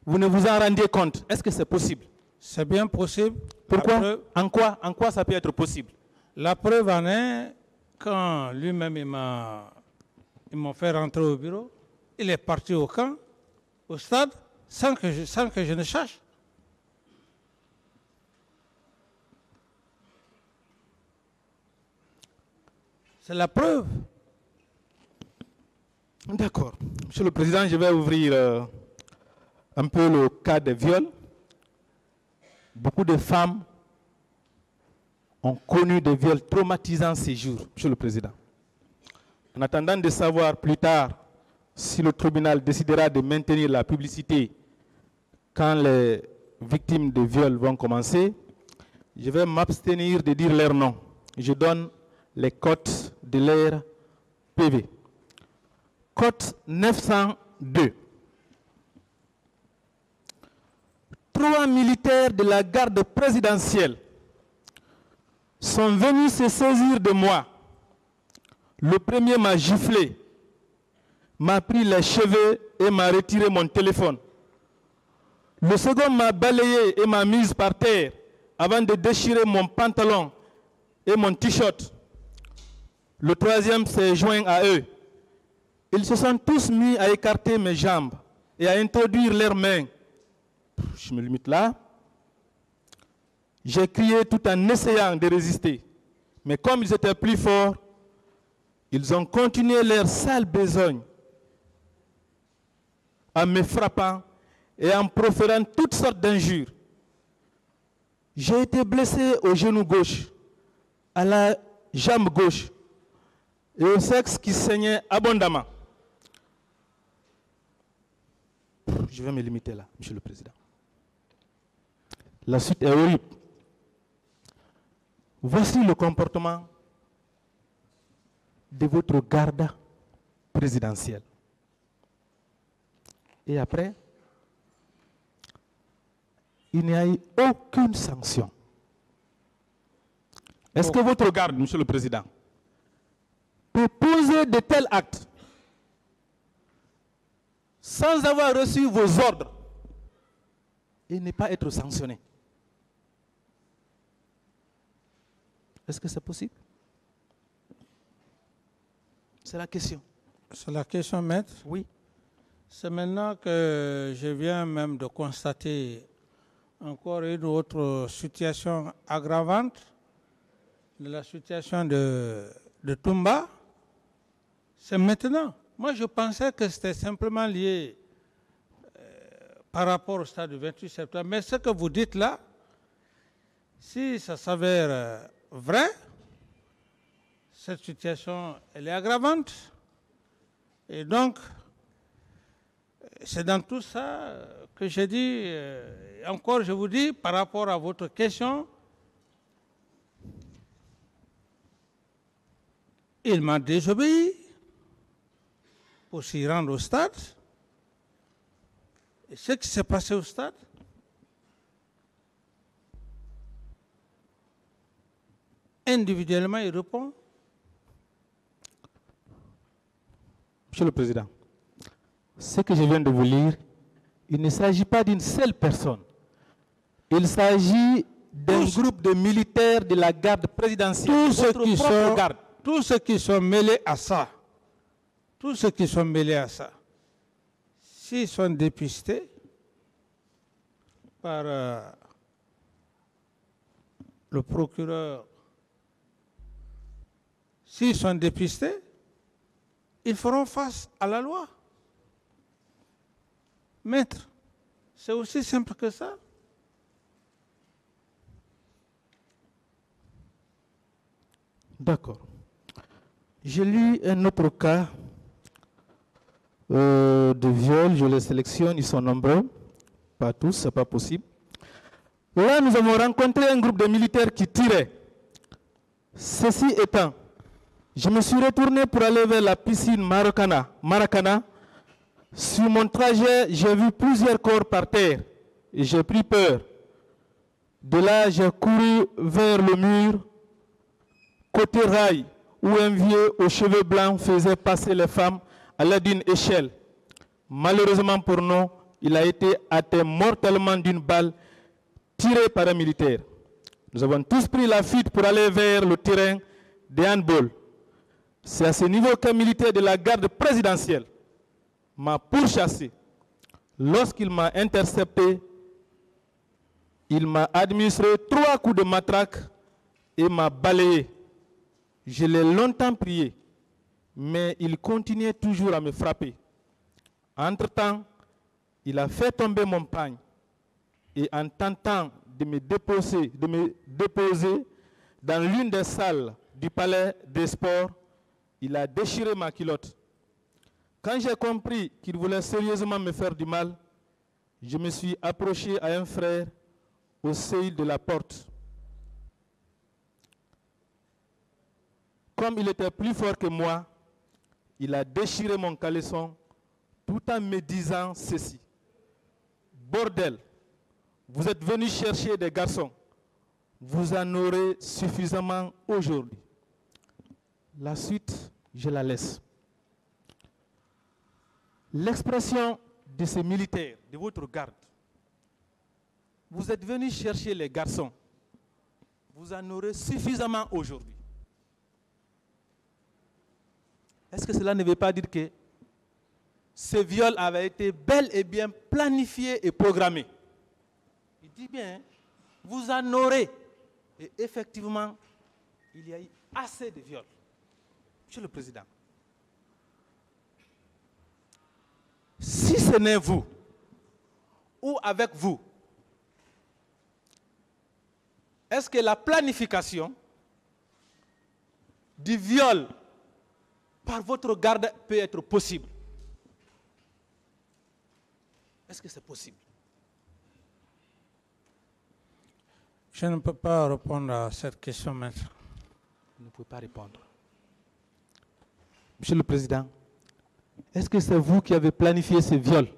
vous ne vous en rendiez compte? Est-ce que c'est possible? C'est bien possible. Pourquoi? En quoi ça peut être possible? La preuve en est, quand lui-même ils m'ont fait rentrer au bureau, il est parti au camp, au stade, sans que je ne cherche. C'est la preuve. D'accord. Monsieur le Président, je vais ouvrir un peu le cas des viols. Beaucoup de femmes ont connu des viols traumatisants ces jours, Monsieur le Président. En attendant de savoir plus tard si le tribunal décidera de maintenir la publicité quand les victimes de viols vont commencer, je vais m'abstenir de dire leur nom. Je donne les cotes de leur PV. Cote 902. 3 militaires de la garde présidentielle sont venus se saisir de moi. Le premier m'a giflé, m'a pris les cheveux et m'a retiré mon téléphone. Le second m'a balayé et m'a mise par terre avant de déchirer mon pantalon et mon t-shirt. Le troisième s'est joint à eux. Ils se sont tous mis à écarter mes jambes et à introduire leurs mains. Je me limite là. J'ai crié tout en essayant de résister. Mais comme ils étaient plus forts, ils ont continué leur sale besogne en me frappant et en proférant toutes sortes d'injures. J'ai été blessé au genou gauche, à la jambe gauche et au sexe qui saignait abondamment. Je vais me limiter là, Monsieur le Président. La suite est horrible. Voici le comportement de votre garde présidentielle. Et après, il n'y a eu aucune sanction. Est-ce que votre garde, Monsieur le Président, peut poser de tels actes sans avoir reçu vos ordres et ne pas être sanctionné? Est-ce que c'est possible? C'est la question. C'est la question, maître. Oui. C'est maintenant que je viens même de constater encore une autre situation aggravante de la situation de Toumba. C'est maintenant. Moi, je pensais que c'était simplement lié par rapport au stade du 28 septembre. Mais ce que vous dites là, si ça s'avère vrai, cette situation, elle est aggravante. Et donc, c'est dans tout ça que je dis, encore je vous dis, par rapport à votre question, il m'a désobéi pour s'y rendre au stade. Et ce qui s'est passé au stade, individuellement, il répond. Monsieur le Président, ce que je viens de vous lire, il ne s'agit pas d'une seule personne. Il s'agit d'un groupe de militaires de la garde présidentielle. Tous ceux qui sont mêlés à ça, s'ils sont dépistés par le procureur, s'ils sont dépistés, ils feront face à la loi. Maître, c'est aussi simple que ça. D'accord. J'ai lu un autre cas de viol, je les sélectionne, ils sont nombreux, pas tous, ce n'est pas possible. Là, nous avons rencontré un groupe de militaires qui tiraient. Ceci étant, je me suis retourné pour aller vers la piscine Maracana. Sur mon trajet, j'ai vu plusieurs corps par terre et j'ai pris peur. De là, j'ai couru vers le mur, côté rail, où un vieux aux cheveux blancs faisait passer les femmes à l'aide d'une échelle. Malheureusement pour nous, il a été atteint mortellement d'une balle tirée par un militaire. Nous avons tous pris la fuite pour aller vers le terrain de handball. C'est à ce niveau qu'un militaire de la garde présidentielle m'a pourchassé. Lorsqu'il m'a intercepté, il m'a administré 3 coups de matraque et m'a balayé. Je l'ai longtemps prié, mais il continuait toujours à me frapper. Entre-temps, il a fait tomber mon pagne et en tentant de me déposer dans l'une des salles du palais des sports, il a déchiré ma culotte. Quand j'ai compris qu'il voulait sérieusement me faire du mal, je me suis approché à un frère au seuil de la porte. Comme il était plus fort que moi, il a déchiré mon caleçon tout en me disant ceci. Bordel, vous êtes venu chercher des garçons. Vous en aurez suffisamment aujourd'hui. La suite, je la laisse. L'expression de ces militaires, de votre garde, vous êtes venu chercher les garçons. Vous en aurez suffisamment aujourd'hui. Est-ce que cela ne veut pas dire que ce viol avait été bel et bien planifié et programmé? Il dit bien, vous en aurez. Et effectivement, il y a eu assez de viols. Monsieur le Président, si ce n'est vous, ou avec vous, est-ce que la planification du viol par votre garde peut être possible? Est-ce que c'est possible? Je ne peux pas répondre à cette question, maître. Vous ne pouvez pas répondre. Monsieur le Président, est-ce que c'est vous qui avez planifié ce viol?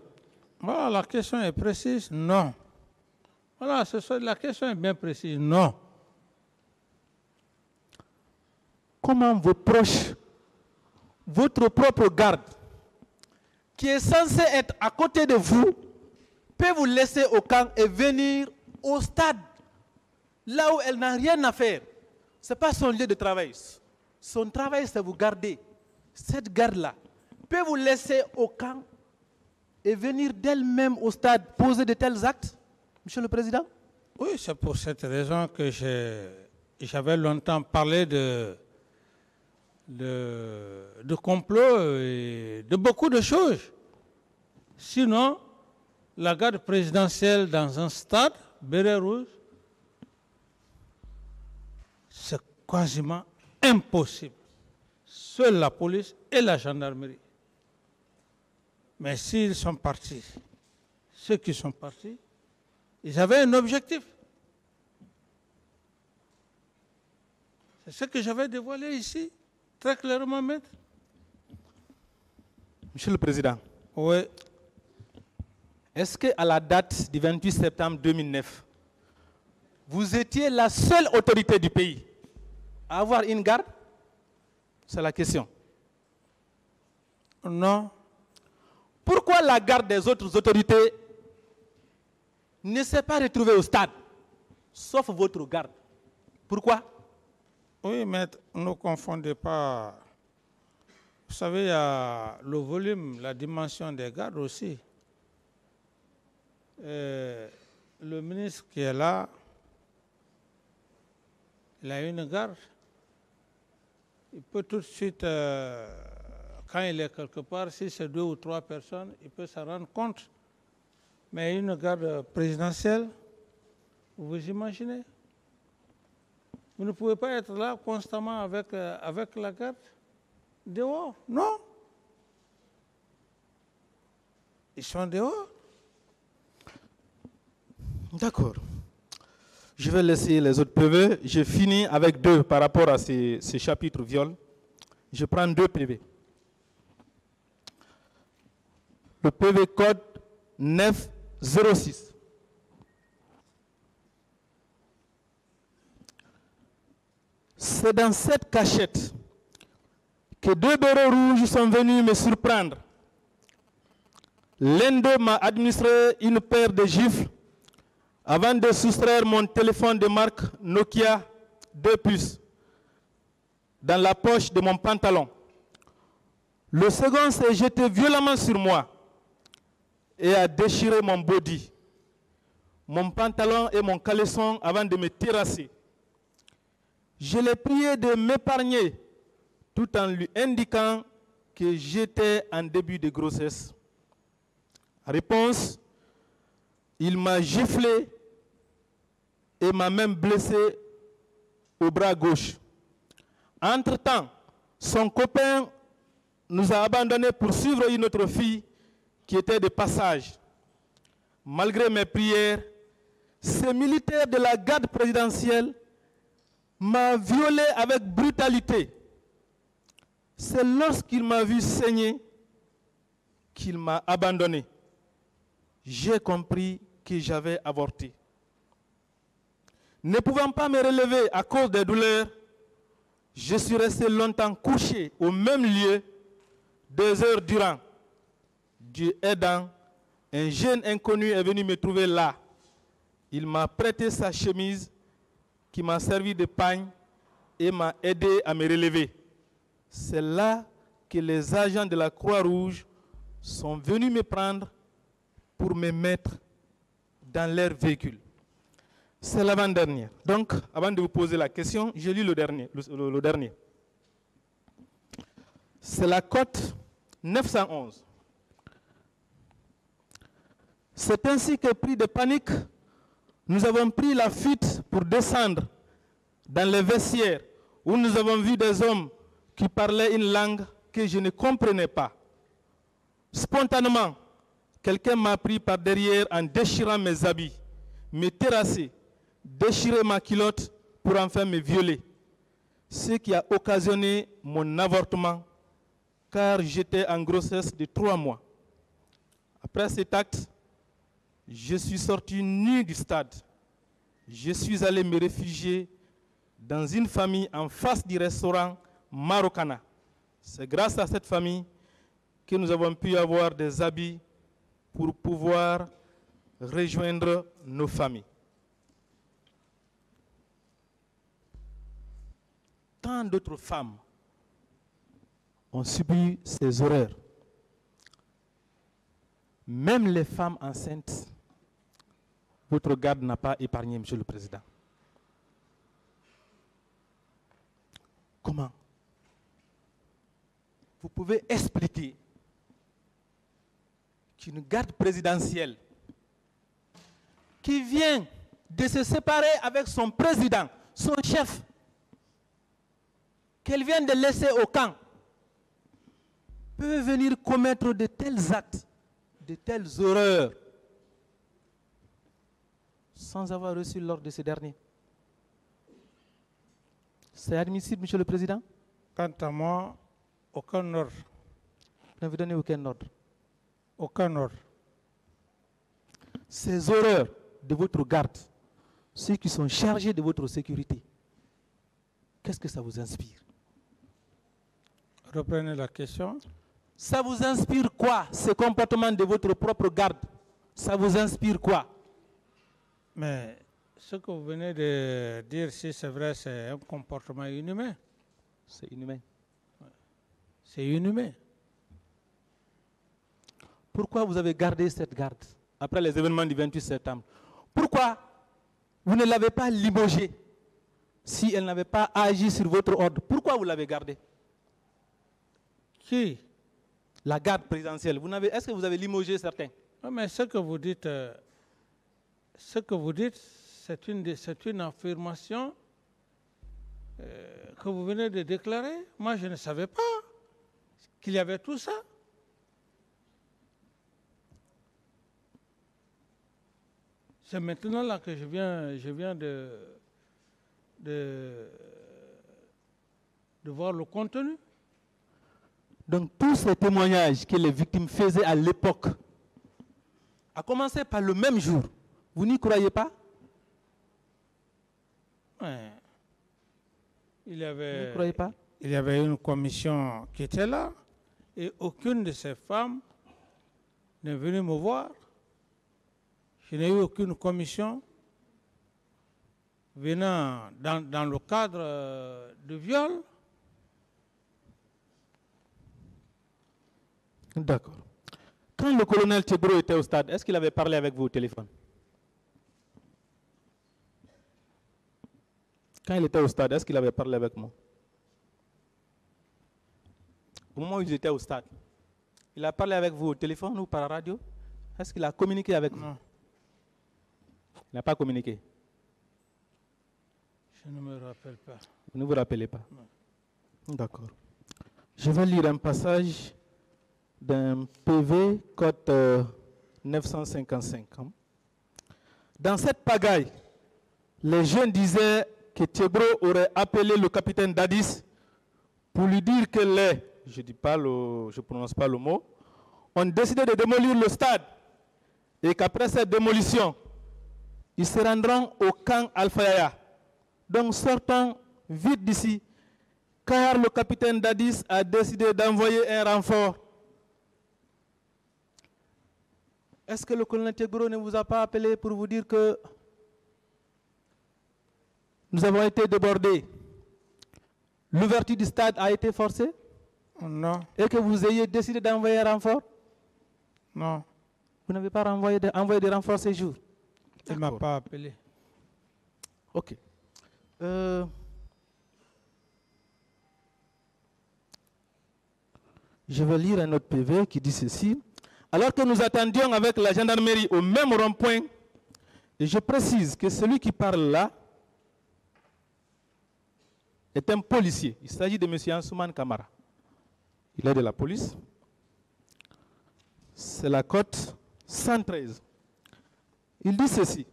Voilà, la question est précise, non. Voilà, la question est bien précise, non. Comment vos proches, votre propre garde, qui est censé être à côté de vous, peut vous laisser au camp et venir au stade, là où elle n'a rien à faire? Ce n'est pas son lieu de travail. Son travail, c'est vous garder. cette garde-là peut vous laisser au camp et venir d'elle-même au stade poser de tels actes, Monsieur le Président? Oui, c'est pour cette raison que j'avais longtemps parlé de complot et de beaucoup de choses. Sinon, la garde présidentielle dans un stade, béret rouge, c'est quasiment impossible. Seule la police et la gendarmerie. Mais s'ils sont partis, ceux qui sont partis, ils avaient un objectif. C'est ce que j'avais dévoilé ici, très clairement, maître. Monsieur le Président. Oui. Est-ce qu'à la date du 28 septembre 2009, vous étiez la seule autorité du pays à avoir une garde? C'est la question. Non. Pourquoi la garde des autres autorités ne s'est pas retrouvée au stade, sauf votre garde? Pourquoi? Oui, maître, ne confondez pas. Vous savez, il y a le volume, la dimension des gardes aussi. Le ministre qui est là, il a une garde. Il peut tout de suite, quand il est quelque part, si c'est 2 ou 3 personnes, il peut s'en rendre compte. Mais une garde présidentielle, vous imaginez? Vous ne pouvez pas être là constamment avec la garde dehors, non? Ils sont dehors. D'accord. Je vais laisser les autres PV. Je finis avec 2 par rapport à ces chapitres viol. Je prends 2 PV. Le PV code 906. C'est dans cette cachette que 2 bérets rouges sont venus me surprendre. L'un d'eux m'a administré une paire de gifles avant de soustraire mon téléphone de marque Nokia 2 puces dans la poche de mon pantalon. Le second s'est jeté violemment sur moi et a déchiré mon body, mon pantalon et mon caleçon avant de me terrasser. Je l'ai prié de m'épargner tout en lui indiquant que j'étais en début de grossesse. Réponse, il m'a giflé et m'a même blessé au bras gauche. Entre-temps, son copain nous a abandonnés pour suivre une autre fille qui était de passage. Malgré mes prières, ces militaires de la garde présidentielle m'a violé avec brutalité. C'est lorsqu'il m'a vu saigner qu'il m'a abandonné. J'ai compris que j'avais avorté. Ne pouvant pas me relever à cause des douleurs, je suis resté longtemps couché au même lieu, 2 heures durant. Dieu aidant, un jeune inconnu est venu me trouver là. Il m'a prêté sa chemise qui m'a servi de pagne et m'a aidé à me relever. C'est là que les agents de la Croix-Rouge sont venus me prendre pour me mettre dans leur véhicule. C'est l'avant-dernier. Donc, avant de vous poser la question, je lis le dernier. Le dernier. C'est la cote 911. C'est ainsi que, pris de panique, nous avons pris la fuite pour descendre dans les vestiaires où nous avons vu des hommes qui parlaient une langue que je ne comprenais pas. Spontanément, quelqu'un m'a pris par derrière en déchirant mes habits, me terrassé, déchiré ma culotte pour enfin me violer. Ce qui a occasionné mon avortement, car j'étais en grossesse de 3 mois. Après cet acte, je suis sorti nu du stade. Je suis allé me réfugier dans une famille en face du restaurant Marocana. C'est grâce à cette famille que nous avons pu avoir des habits pour pouvoir rejoindre nos familles. Tant d'autres femmes ont subi ces horreurs. Même les femmes enceintes, votre garde n'a pas épargné, Monsieur le Président. Comment? Vous pouvez expliquer qu'une garde présidentielle qui vient de se séparer avec son président, son chef, qu'elle vient de laisser au camp, peut venir commettre de tels actes, de telles horreurs, sans avoir reçu l'ordre de ces derniers. C'est admissible, Monsieur le Président? Quant à moi, aucun ordre. Vous n'avez donné aucun ordre. Aucun ordre. Ces horreurs de votre garde, ceux qui sont chargés de votre sécurité, qu'est-ce que ça vous inspire? Reprenez la question. Ça vous inspire quoi, ce comportement de votre propre garde? Ça vous inspire quoi? Mais ce que vous venez de dire, si c'est vrai, c'est un comportement inhumain. C'est inhumain. C'est inhumain. Pourquoi vous avez gardé cette garde après les événements du 28 septembre? Pourquoi vous ne l'avez pas limogée si elle n'avait pas agi sur votre ordre? Pourquoi vous l'avez gardée? Qui? La garde présidentielle. Est-ce que vous avez limogé certains? Non, mais ce que vous dites, c'est une affirmation que vous venez de déclarer. Moi, je ne savais pas qu'il y avait tout ça. C'est maintenant là que je viens de voir le contenu. Donc tous ces témoignages que les victimes faisaient à l'époque, à commencer par le même jour, vous n'y croyez pas? Ouais. Vous n'y croyez pas? Il y avait une commission qui était là et aucune de ces femmes n'est venue me voir. Je n'ai eu aucune commission venant dans le cadre de viol. D'accord. Quand le colonel Tchegro était au stade, est-ce qu'il avait parlé avec vous au téléphone? Quand il était au stade, est-ce qu'il avait parlé avec moi? Au moment où il était au stade, il a parlé avec vous au téléphone ou par la radio? Est-ce qu'il a communiqué avec vous? Non. Il n'a pas communiqué? Je ne me rappelle pas. Vous ne vous rappelez pas? Non. D'accord. Je vais lire un passage d'un PV code 955. Dans cette pagaille, les jeunes disaient que Tchegro aurait appelé le capitaine Dadis pour lui dire que je ne prononce pas le mot, ont décidé de démolir le stade et qu'après cette démolition, ils se rendront au camp Alpha. Donc sortons vite d'ici, car le capitaine Dadis a décidé d'envoyer un renfort. Est-ce que le colonel Tchegro ne vous a pas appelé pour vous dire que nous avons été débordés? L'ouverture du stade a été forcée? Non. Et que vous ayez décidé d'envoyer un renfort? Non. Vous n'avez pas envoyé des renforts ces jours? Il ne m'a pas appelé. Ok. Je vais lire un autre PV qui dit ceci. Alors que nous attendions avec la gendarmerie au même rond-point, et je précise que celui qui parle là est un policier. Il s'agit de M. Ansouman Kamara. Il est de la police. C'est la cote 113. Il dit ceci.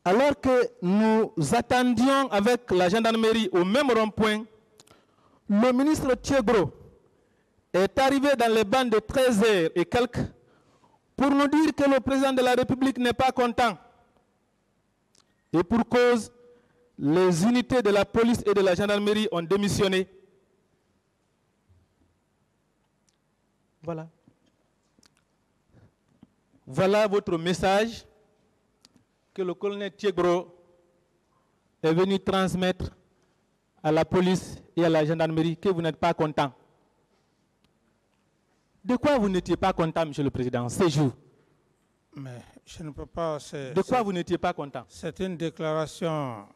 Alors que nous attendions avec la gendarmerie au même rond-point, le ministre Tchegro est arrivé dans les bandes de 13h et quelques pour nous dire que le président de la République n'est pas content. Et pour cause, les unités de la police et de la gendarmerie ont démissionné. Voilà. Voilà votre message que le colonel Tchegro est venu transmettre à la police et à la gendarmerie que vous n'êtes pas content. De quoi vous n'étiez pas content, Monsieur le Président, ces jours? Mais je ne peux pas... De quoi vous n'étiez pas content? C'est une déclaration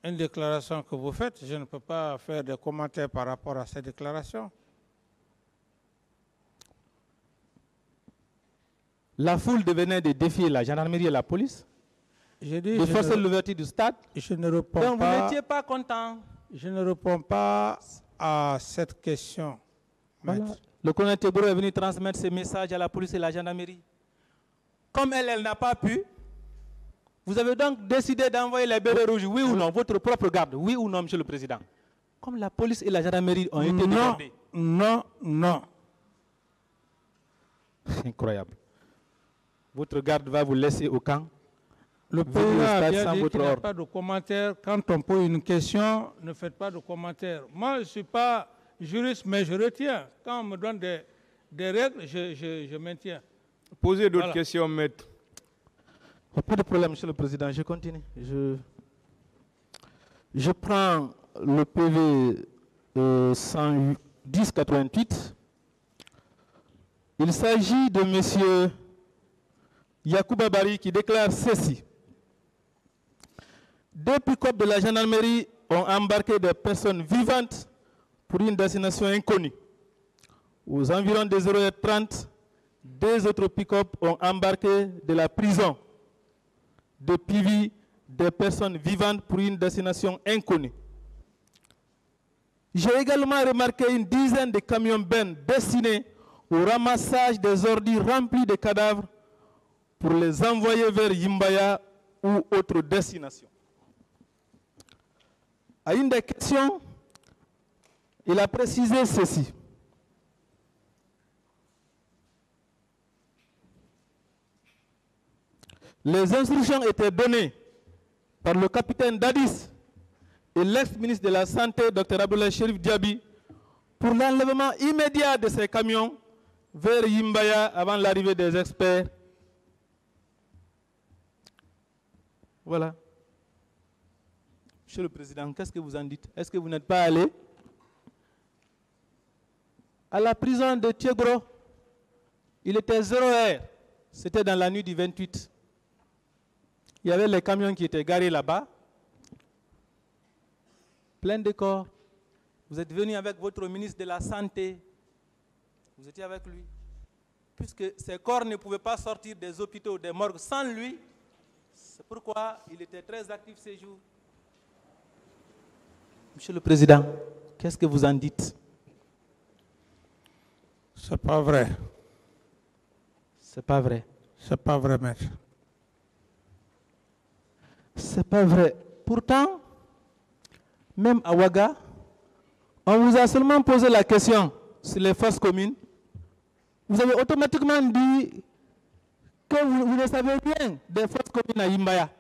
que vous faites. Je ne peux pas faire de commentaires par rapport à cette déclaration. La foule devenait de défier la gendarmerie et la police, de forcer l'ouverture du stade. Je ne réponds Donc pas. vous n'étiez pas content. Je ne réponds pas à cette question. Voilà. Le colonel Tebro est venu transmettre ces messages à la police et la gendarmerie. Comme elle n'a pas pu, vous avez donc décidé d'envoyer les bérets rouges, oui ou non, votre propre garde, oui ou non, Monsieur le Président? Comme la police et la gendarmerie ont été débordées. Non. Incroyable. Votre garde va vous laisser au camp. Le président a bien dit qu'il n'y a ordre. pas de commentaires. Quand on pose une question, ne faites pas de commentaires. Moi, je ne suis pas juriste, mais je retiens. Quand on me donne des règles, je maintiens. Posez d'autres questions, maître. Pas de problème, Monsieur le Président. Je continue. Je prends le PV 110-88. Il s'agit de Monsieur Yacouba Bari qui déclare ceci. Deux pick-up de la gendarmerie ont embarqué des personnes vivantes pour une destination inconnue. Aux environs des 0h30, deux autres pick-up ont embarqué de la prison de Pivi des personnes vivantes pour une destination inconnue. J'ai également remarqué une dizaine de camions-bennes destinés au ramassage des ordures remplis de cadavres pour les envoyer vers Yimbaya ou autre destination. À une des questions, il a précisé ceci. Les instructions étaient données par le capitaine Dadis et l'ex-ministre de la Santé, Dr Abdoulaye Cherif Diaby, pour l'enlèvement immédiat de ces camions vers Yimbaya avant l'arrivée des experts. Voilà. Monsieur le Président, qu'est-ce que vous en dites? Est-ce que vous n'êtes pas allé à la prison de Tiegro? Il était 0h. C'était dans la nuit du 28. Il y avait les camions qui étaient garés là-bas, plein de corps. Vous êtes venu avec votre ministre de la Santé. Vous étiez avec lui. Puisque ces corps ne pouvaient pas sortir des hôpitaux, des morgues sans lui, c'est pourquoi il était très actif ces jours. Monsieur le Président, qu'est-ce que vous en dites? C'est pas vrai. C'est pas vrai. C'est pas vrai, maître. C'est pas vrai. Pourtant, même à Ouaga, on vous a seulement posé la question sur les fosses communes. Vous avez automatiquement dit que vous ne savez rien des fosses communes à Yimbaya.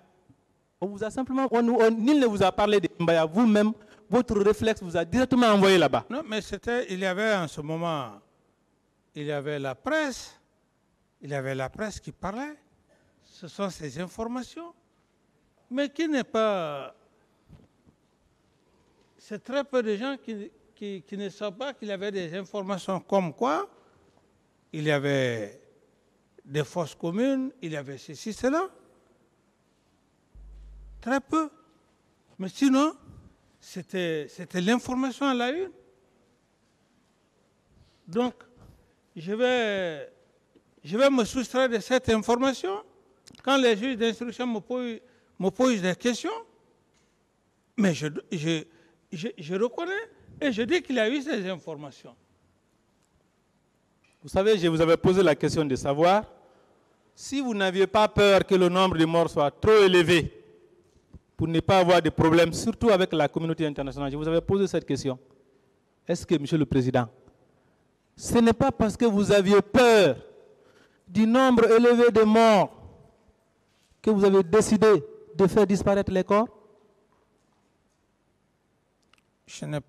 On vous a simplement, nul ne vous a parlé de Yimbaya. Vous-même, votre réflexe vous a directement envoyé là-bas. Non, mais il y avait en ce moment, il y avait la presse qui parlait. Ce sont ces informations. Mais qui n'est pas... C'est très peu de gens qui ne savent pas qu'il y avait des informations comme quoi il y avait des fosses communes, il y avait ceci, cela. Très peu. Mais sinon, c'était l'information à la une. Donc, je vais me soustraire de cette information. Quand les juges d'instruction me posent des questions, mais je reconnais et je dis qu'il y a eu ces informations. Vous savez, je vous avais posé la question de savoir si vous n'aviez pas peur que le nombre de morts soit trop élevé pour ne pas avoir de problèmes, surtout avec la communauté internationale. Je vous avais posé cette question. Est-ce que, Monsieur le Président, ce n'est pas parce que vous aviez peur du nombre élevé de morts que vous avez décidé de faire disparaître les corps? Je n'ai